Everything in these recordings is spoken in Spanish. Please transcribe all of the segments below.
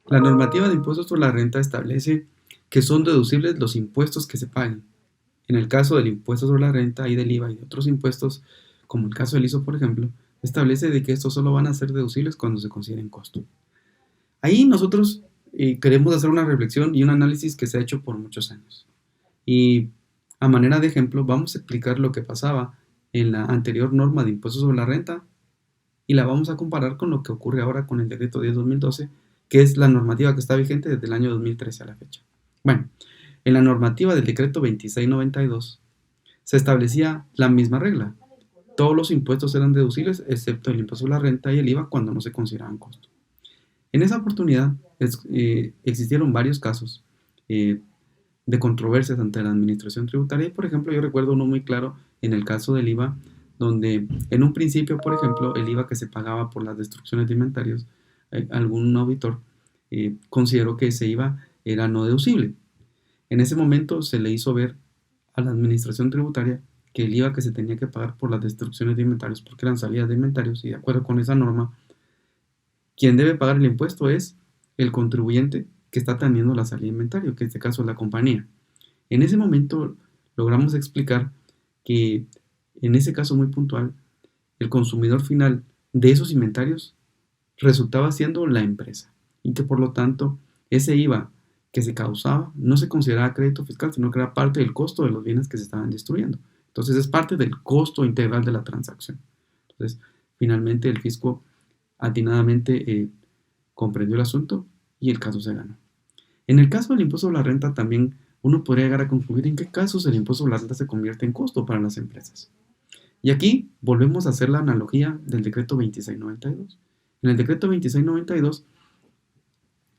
La normativa de impuestos sobre la renta establece que son deducibles los impuestos que se paguen. En el caso del impuesto sobre la renta y del IVA y de otros impuestos, como el caso del ISO, por ejemplo, establece de que estos solo van a ser deducibles cuando se consideren costo. Ahí nosotros queremos hacer una reflexión y un análisis que se ha hecho por muchos años. Y a manera de ejemplo, vamos a explicar lo que pasaba en la anterior norma de impuestos sobre la renta y la vamos a comparar con lo que ocurre ahora con el decreto 10-2012, que es la normativa que está vigente desde el año 2013 a la fecha. Bueno, en la normativa del decreto 2692 se establecía la misma regla. Todos los impuestos eran deducibles excepto el impuesto sobre la renta y el IVA cuando no se consideraban costo. En esa oportunidad existieron varios casos eh, de controversias ante la administración tributaria y, por ejemplo, yo recuerdo uno muy claro en el caso del IVA, donde en un principio, por ejemplo, el IVA que se pagaba por las destrucciones de inventarios, algún auditor consideró que ese IVA era no deducible. En ese momento se le hizo ver a la administración tributaria que el IVA que se tenía que pagar por las destrucciones de inventarios, porque eran salidas de inventarios, y de acuerdo con esa norma, quien debe pagar el impuesto es el contribuyente que está teniendo la salida de inventario, que en este caso es la compañía. En ese momento logramos explicar que en ese caso muy puntual, el consumidor final de esos inventarios resultaba siendo la empresa y que por lo tanto ese IVA que se causaba no se consideraba crédito fiscal, sino que era parte del costo de los bienes que se estaban destruyendo. Entonces es parte del costo integral de la transacción. Entonces, finalmente el fisco atinadamente comprendió el asunto y el caso se ganó. En el caso del impuesto sobre la renta también uno podría llegar a concluir en qué casos el impuesto sobre la renta se convierte en costo para las empresas. Y aquí volvemos a hacer la analogía del decreto 2692. En el decreto 2692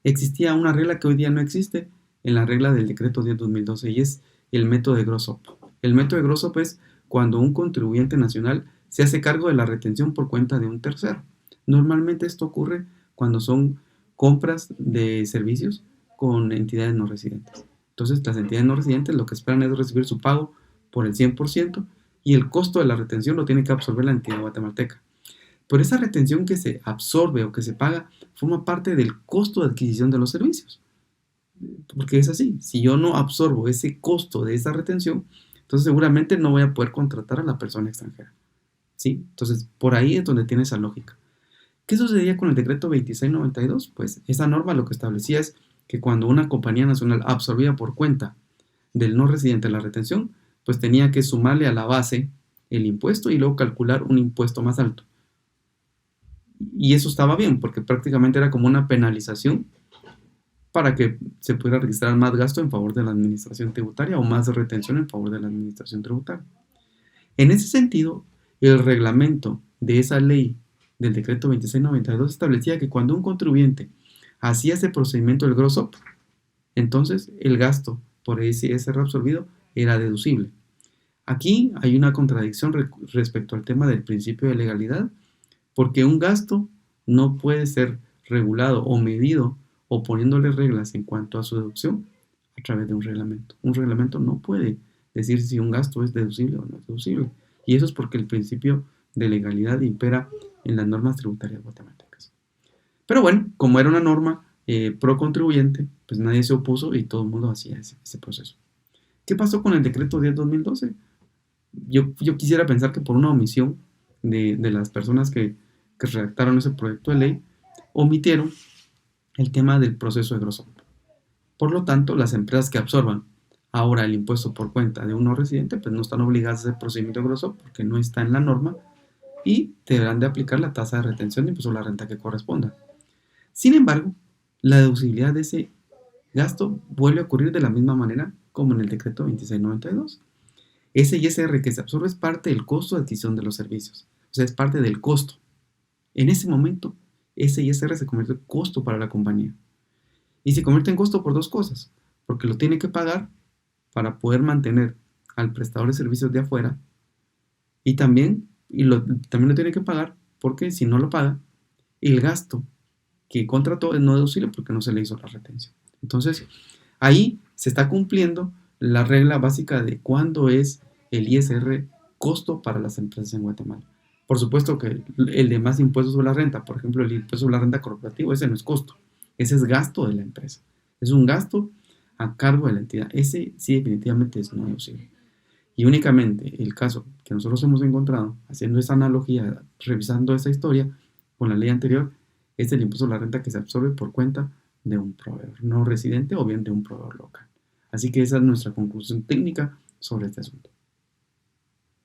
existía una regla que hoy día no existe en la regla del decreto 10-2012 y es el método de gross-up. El método de gross-up es cuando un contribuyente nacional se hace cargo de la retención por cuenta de un tercero. Normalmente esto ocurre cuando son compras de servicios con entidades no residentes. Entonces las entidades no residentes lo que esperan es recibir su pago por el 100% y el costo de la retención lo tiene que absorber la entidad guatemalteca. Pero esa retención que se absorbe o que se paga forma parte del costo de adquisición de los servicios. Porque es así, si yo no absorbo ese costo de esa retención, entonces seguramente no voy a poder contratar a la persona extranjera. ¿Sí? Entonces, por ahí es donde tiene esa lógica. ¿Qué sucedía con el decreto 2692? Pues esa norma lo que establecía es que cuando una compañía nacional absorbía por cuenta del no residente la retención, pues tenía que sumarle a la base el impuesto y luego calcular un impuesto más alto. Y eso estaba bien, porque prácticamente era como una penalización para que se pudiera registrar más gasto en favor de la administración tributaria o más retención en favor de la administración tributaria. En ese sentido, el reglamento de esa ley del decreto 2692 establecía que cuando un contribuyente hacía ese procedimiento del gross up, entonces el gasto por ese reabsorbido era deducible. Aquí hay una contradicción respecto al tema del principio de legalidad, porque un gasto no puede ser regulado o medido o poniéndole reglas en cuanto a su deducción a través de un reglamento. Un reglamento no puede decir si un gasto es deducible o no es deducible. Y eso es porque el principio de legalidad impera en las normas tributarias guatemaltecas. Pero bueno, como era una norma pro contribuyente, pues nadie se opuso y todo el mundo hacía ese proceso. ¿Qué pasó con el decreto 10-2012? Yo quisiera pensar que por una omisión de las personas que redactaron ese proyecto de ley, omitieron el tema del proceso de gross up. Por lo tanto, las empresas que absorban ahora el impuesto por cuenta de un no residente, pues no están obligadas a hacer procedimiento de gross up porque no está en la norma y deberán de aplicar la tasa de retención de impuesto a la renta que corresponda. Sin embargo, la deducibilidad de ese gasto vuelve a ocurrir de la misma manera como en el decreto 2692. Ese ISR que se absorbe es parte del costo de adquisición de los servicios, o sea, es parte del costo. En ese momento, ese ISR se convierte en costo para la compañía. Y se convierte en costo por dos cosas, porque lo tiene que pagar para poder mantener al prestador de servicios de afuera y también lo tiene que pagar porque si no lo paga, el gasto que contrató es no deducible porque no se le hizo la retención. Entonces, ahí se está cumpliendo la regla básica de cuándo es el ISR costo para las empresas en Guatemala. Por supuesto que el demás impuestos sobre la renta, por ejemplo, el impuesto sobre la renta corporativa, ese no es costo. Ese es gasto de la empresa. Es un gasto a cargo de la entidad. Ese sí definitivamente es no deducible. Y únicamente el caso que nosotros hemos encontrado, haciendo esa analogía, revisando esa historia con la ley anterior, es el impuesto a la renta que se absorbe por cuenta de un proveedor no residente o bien de un proveedor local. Así que esa es nuestra conclusión técnica sobre este asunto.